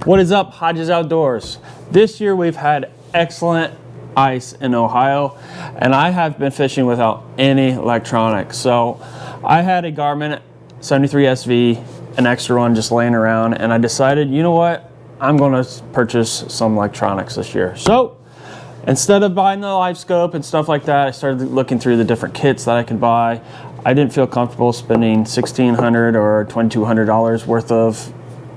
What is up, Hodges Outdoors? This year we've had excellent ice in Ohio, and I have been fishing without any electronics. So I had a Garmin 73 SV, an extra one just laying around, and I decided, you know what, I'm going to purchase some electronics this year. So instead of buying the livescope and stuff like that, I started looking through the different kits that I could buy. I didn't feel comfortable spending $1,600 or $2,200 worth of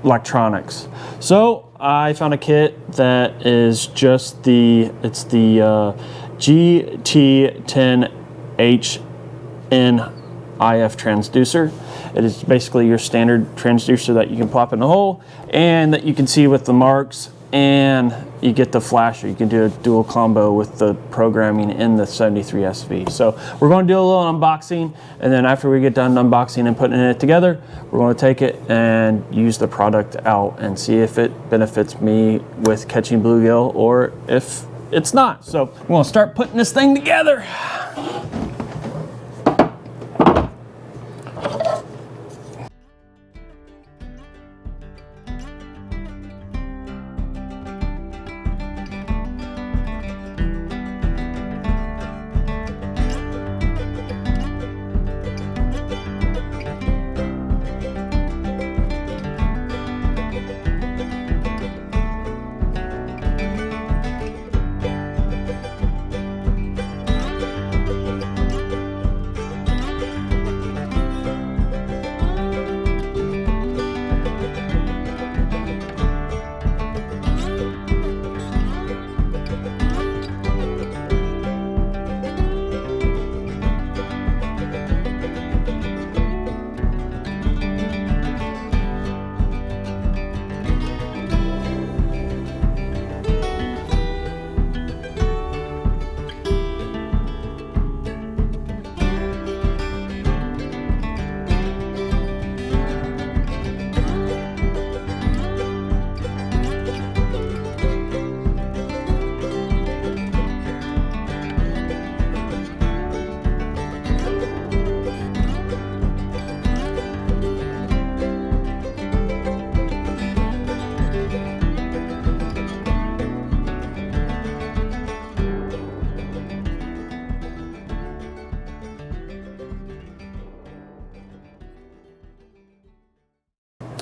electronics. So I found a kit that is just the GT10HN-IF transducer. It is basically your standard transducer that you can plop in the hole and that you can see with the marks, and you get the flasher. You can do a dual combo with the programming in the 73 SV. So we're going to do a little unboxing, and then after we get done unboxing and putting it together, we're going to take it and use the product out and see if it benefits me with catching bluegill or if it's not. So we're going to start putting this thing together.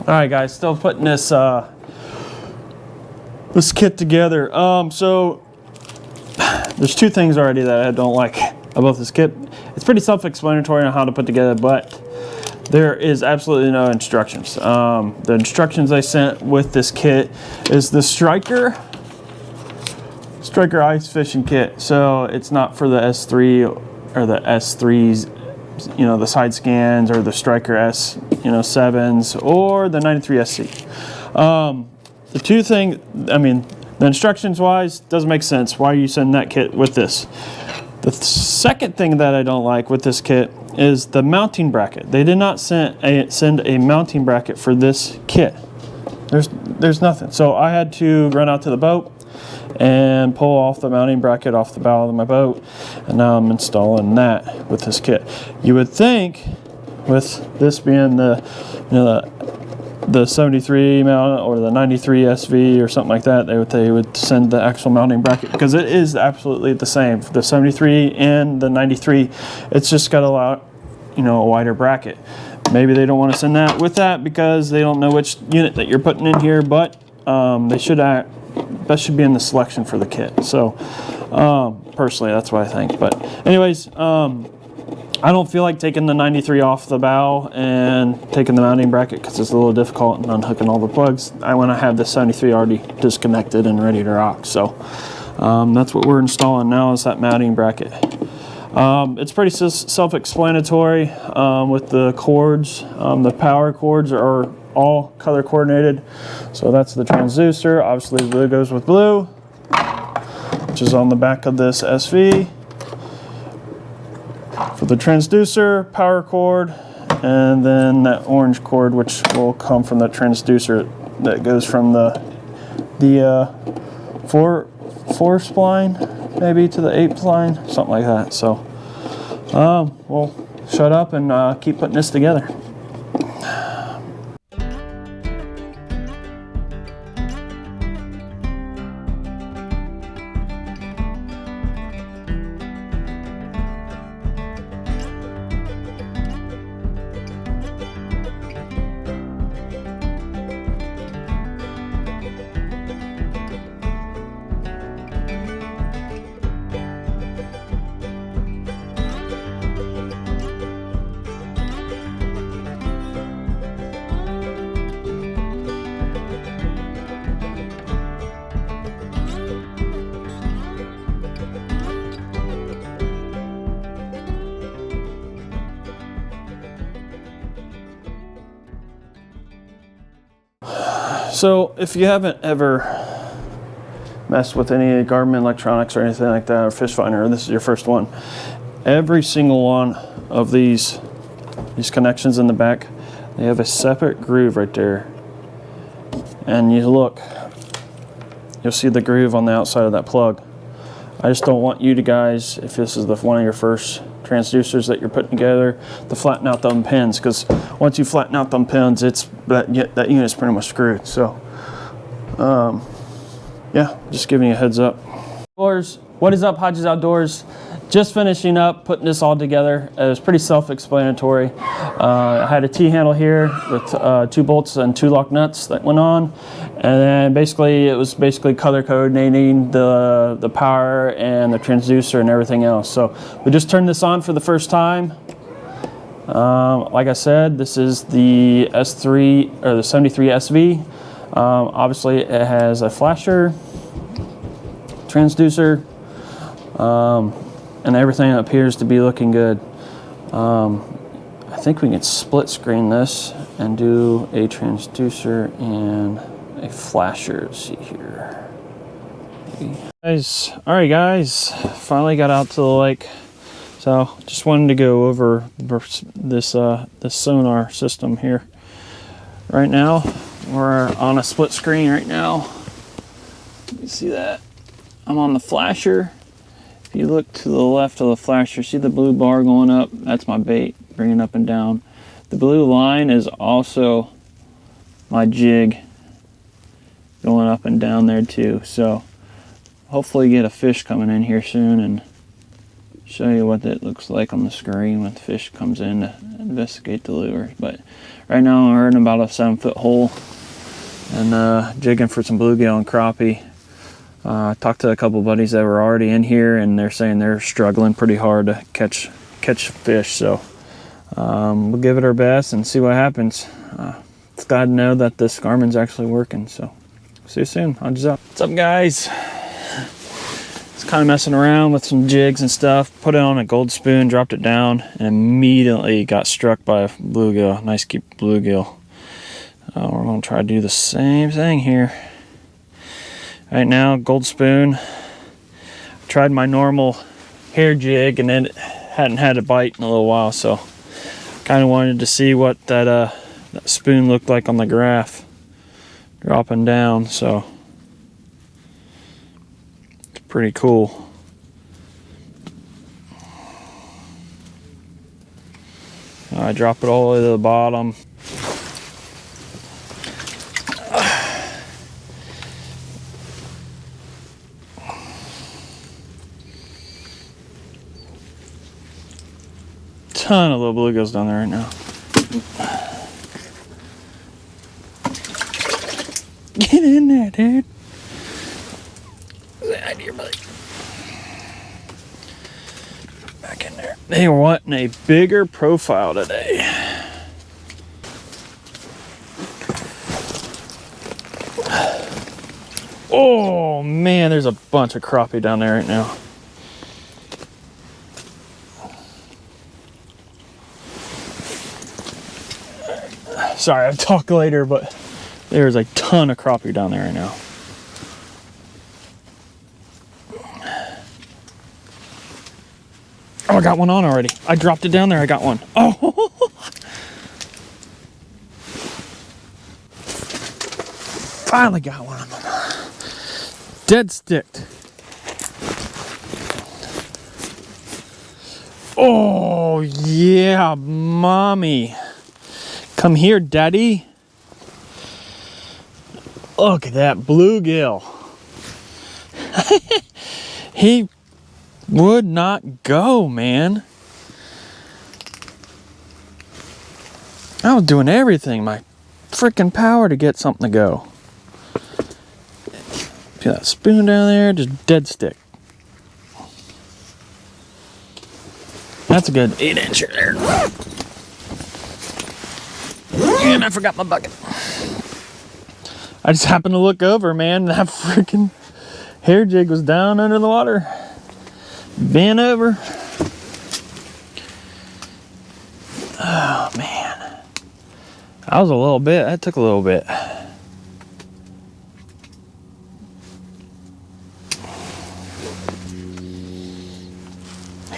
All right, guys, still putting this this kit together. So there's two things already that I don't like about this kit. It's pretty self-explanatory on how to put together, but there is absolutely no instructions. The instructions I sent with this kit is the Striker ice fishing kit. So it's not for the S3 or the S3s, you know, the side scans, or the Striker S, you know, 7s, or the 93 SC. The two things, I mean, the instructions wise, doesn't make sense. Why are you sending that kit with this? The second thing that I don't like with this kit is the mounting bracket. They did not send a mounting bracket for this kit. There's nothing. So I had to run out to the boat and pull off the mounting bracket off the bow of my boat, and now I'm installing that with this kit. You would think, with this being the, you know, the 73 mount or the 93 SV or something like that, they would send the actual mounting bracket, because it is absolutely the same. The 73 and the 93, it's just got a lot, you know, a wider bracket. Maybe they don't want to send that with that because they don't know which unit that you're putting in here, but they should that should be in the selection for the kit. So personally, that's what I think. But anyways, I don't feel like taking the 93 off the bow and taking the mounting bracket because it's a little difficult and unhooking all the plugs. I want to have the 73 already disconnected and ready to rock. So that's what we're installing now, is that mounting bracket. It's pretty self-explanatory with the cords. The power cords are all color coordinated. So that's the transducer. Obviously blue goes with blue, which is on the back of this SV. For the transducer, power cord, and then that orange cord, which will come from the transducer, that goes from the 4 spline maybe to the 8 spline, something like that. So we'll shut up and keep putting this together. So if you haven't ever messed with any Garmin electronics or anything like that, or fish finder, this is your first one, every single one of these connections in the back, they have a separate groove right there. And you look, you'll see the groove on the outside of that plug. I just don't want you to guys, if this is one of your first transducers that you're putting together, to flatten out them pins, because once you flatten out them pins, that unit's pretty much screwed. So yeah, just giving you a heads up. What is up, Hodges Outdoors? Just finishing up putting this all together. It was pretty self-explanatory. I had a T-handle here with 2 bolts and 2 lock nuts that went on, and then it was color coordinating the power and the transducer and everything else. So we just turned this on for the first time. Like I said, this is the S3 or the 73 SV. Obviously, it has a flasher, transducer, and everything appears to be looking good. I think we can split screen this and do a transducer and a flasher. Let's see here. All right, guys, finally got out to the lake. So just wanted to go over this sonar system here. Right now, we're on a split screen right now. You see that? I'm on the flasher. If you look to the left of the flasher, see the blue bar going up? That's my bait, bringing up and down. The blue line is also my jig going up and down there too. So hopefully get a fish coming in here soon and show you what it looks like on the screen when the fish comes in to investigate the lure. But right now we're in about a 7-foot hole and jigging for some bluegill and crappie. I talked to a couple buddies that were already in here, and they're saying they're struggling pretty hard to catch fish. So we'll give it our best and see what happens. It's glad to know that this Garmin's actually working. So see you soon. Hodges out. What's up, guys? It's kind of messing around with some jigs and stuff. Put it on a gold spoon, dropped it down, and immediately got struck by a bluegill. Nice keep bluegill. We're gonna try to do the same thing here. Right now, gold spoon. Tried my normal hair jig and it hadn't had a bite in a little while, so kind of wanted to see what that spoon looked like on the graph dropping down. So it's pretty cool. I drop it all the way to the bottom. Ton of little bluegills down there right now. Get in there, dude. Say hi to your buddy. Back in there. They are wanting a bigger profile today. Oh man, there's a bunch of crappie down there right now. Sorry, I'll talk later, but there's a ton of crappie down there right now. Oh, I got one on already. I dropped it down there, I got one. Oh! Finally got one of them. Dead sticked. Oh, yeah, mommy. Come here, daddy. Look at that bluegill. He would not go, man. I was doing everything, my freaking power, to get something to go. See that spoon down there? Just dead stick. That's a good 8-incher there. And I forgot my bucket. I just happened to look over, man. That freaking hair jig was down under the water. Bent over. Oh, man. That was a little bit. That took a little bit.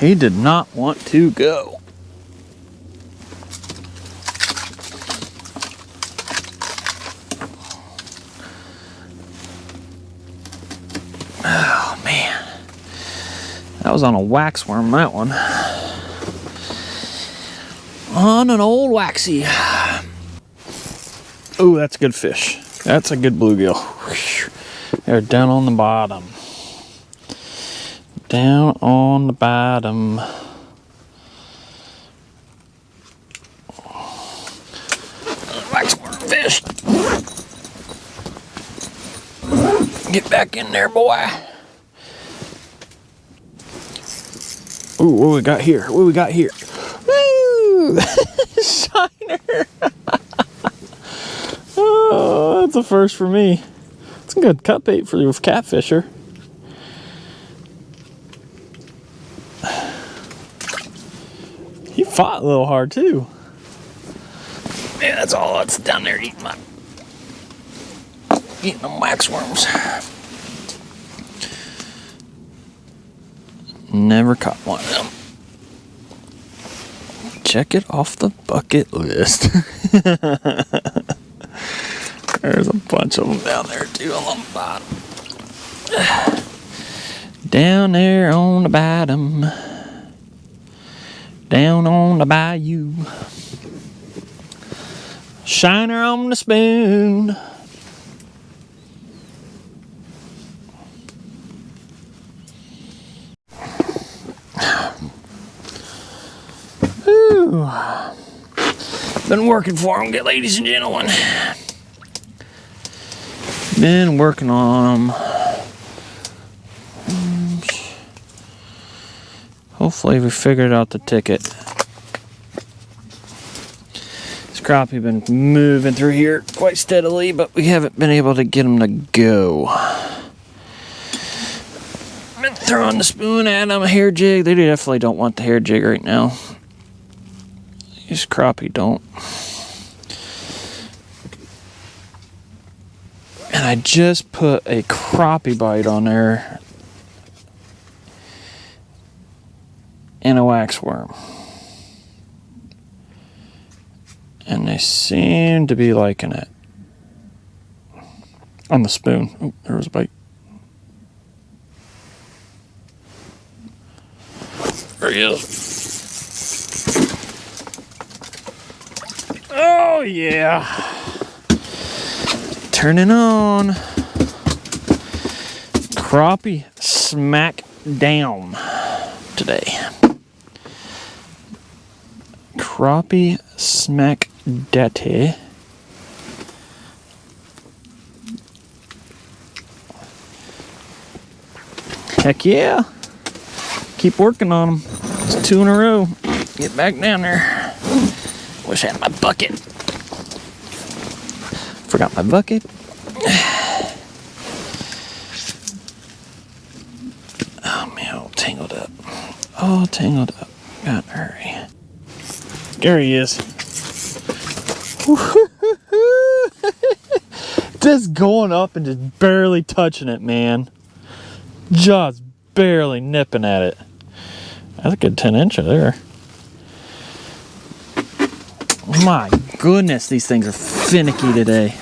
He did not want to go. Oh man, that was on a wax worm, that one. On an old waxy. Oh, that's a good fish. That's a good bluegill. They're down on the bottom. Down on the bottom. Waxworm fish. Get back in there, boy. Ooh, what we got here? What we got here? Woo! Shiner. Oh, that's a first for me. It's a good cut bait for the catfisher. He fought a little hard too. Yeah, that's all that's down there eating them waxworms. Never caught one of them. Check it off the bucket list. There's a bunch of them down there too on the bottom. Down there on the bottom. Down on the bayou. Shiner on the spoon. Ooh. Been working for them, ladies and gentlemen. Been working on them. Hopefully we figured out the ticket. This crappie been moving through here quite steadily, but we haven't been able to get them to go. Been throwing the spoon at them, a hair jig. They definitely don't want the hair jig right now. These crappie don't. And I just put a crappie bite on there and a wax worm. And they seem to be liking it. On the spoon. Oh, there was a bite. There he is. Oh yeah. Turning on. Crappie smack down today. Crappie smack daddy. Heck yeah. Keep working on them. It's 2 in a row. Get back down there. Wish I had my bucket. Forgot my bucket. Oh man, all tangled up. All tangled up. Gotta hurry. There he is. Just going up and just barely touching it, man. Just barely nipping at it. That's a good 10-incher there. My goodness, these things are finicky today.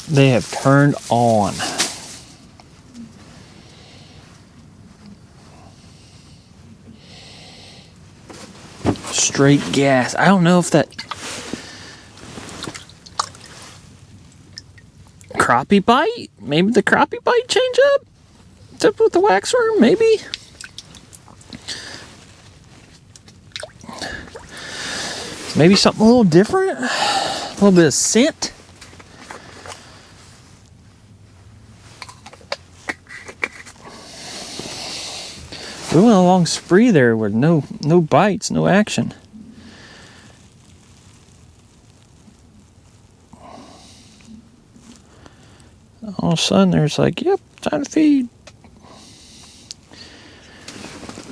They have turned on. Straight gas. I don't know if that crappie bite, maybe the crappie bite change up except with the waxworm, maybe. Maybe something a little different, a little bit of scent. We went a long spree there with no bites, no action. All of a sudden there's like, yep, time to feed.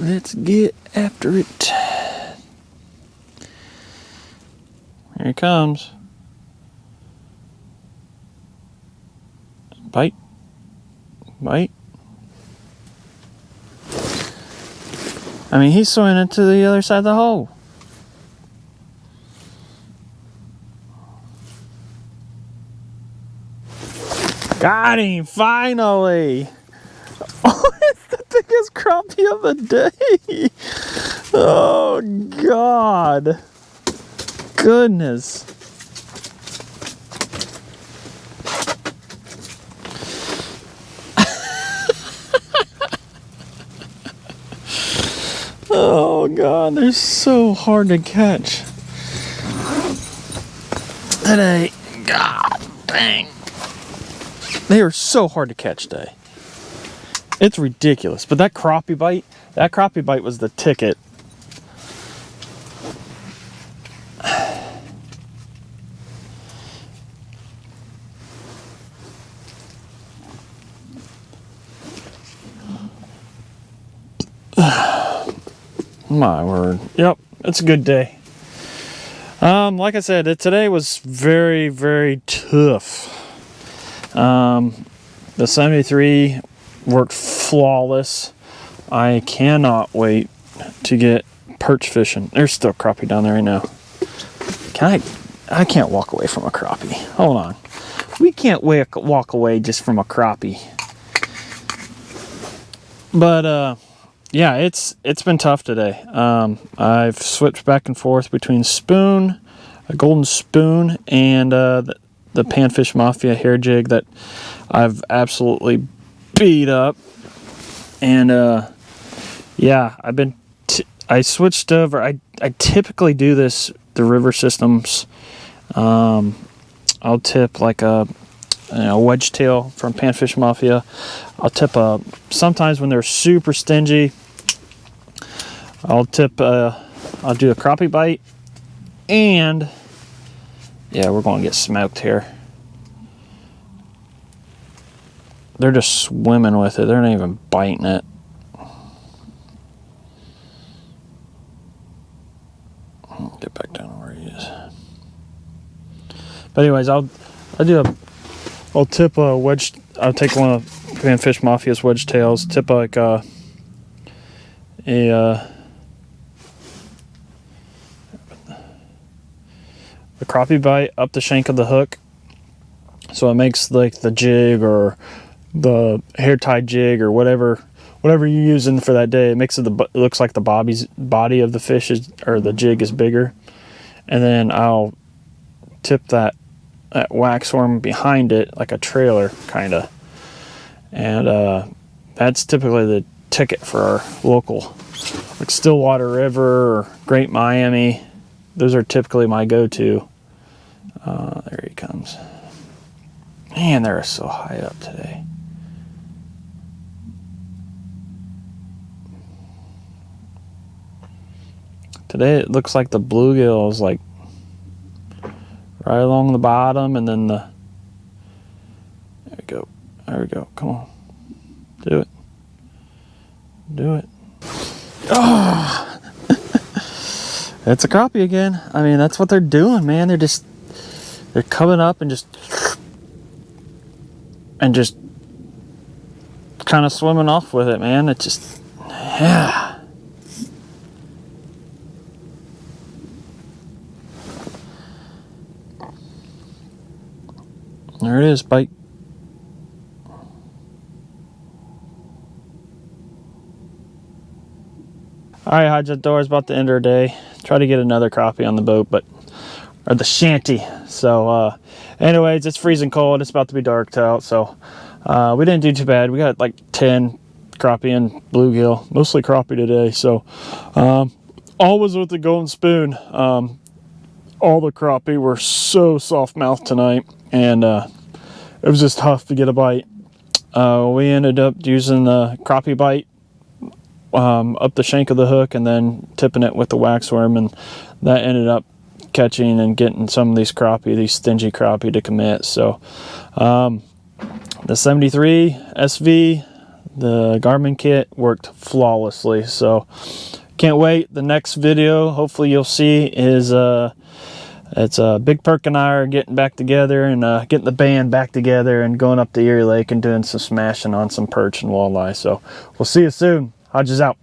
let's get after it. Here he comes. Bite. Bite. I mean, he's swimming into the other side of the hole. Got him, finally. Oh, it's the biggest crappie of the day. Oh, God. Goodness. Oh, God, they're so hard to catch today. God dang. They are so hard to catch today. It's ridiculous. But that crappie bite was the ticket. My word. Yep, it's a good day. Like I said, today was very, very tough. The 73 worked flawless. I cannot wait to get perch fishing. There's still crappie down there right now. I can't walk away from a crappie. Hold on. We can't walk away just from a crappie. But yeah, it's been tough today. I've switched back and forth between spoon, a golden spoon, and the Panfish Mafia hair jig that I've absolutely beat up. And yeah, I switched over. I typically do this the river systems. I'll tip like a wedge tail from Panfish Mafia. I'll tip sometimes when they're super stingy, I'll do a crappie bite, and yeah, we're going to get smoked here. They're just swimming with it. They're not even biting it. Get back down to where he is. But anyways, I'll tip a wedge. I'll take one of Panfish Mafia's wedge tails, tip like a crappie bite up the shank of the hook, so it makes like the jig or the hair tie jig or whatever you're using for that day. It makes it looks like the body of the fish or the jig is bigger, and then I'll tip that wax worm behind it like a trailer kind of, and that's typically the ticket for our local, like Stillwater River or Great Miami. Those are typically my go-to. There he comes. Man, they're so high up today. Today it looks like the bluegill is like right along the bottom, and then there we go. There we go. Come on. Do it. Do it. Oh! It's a crappie again. I mean, that's what they're doing, man. They're coming up and just kind of swimming off with it, man. It just, yeah. There it is, bite. Alright, Hodges Out is about to end our day. Try to get another crappie on the boat, or the shanty. So anyways, it's freezing cold. It's about to be dark out, so we didn't do too bad. We got like 10 crappie and bluegill, mostly crappie today. So all was with the golden spoon. All the crappie were so soft mouthed tonight, and it was just tough to get a bite. We ended up using the crappie bite up the shank of the hook, and then tipping it with the wax worm, and that ended up catching and getting some of these stingy crappie to commit. So the 73 SV, The Garmin kit worked flawlessly. So can't wait. The next video, hopefully you'll see, is it's Big Perk and I are getting back together and getting the band back together and going up to Erie Lake and doing some smashing on some perch and walleye. So we'll see you soon. Hodges out.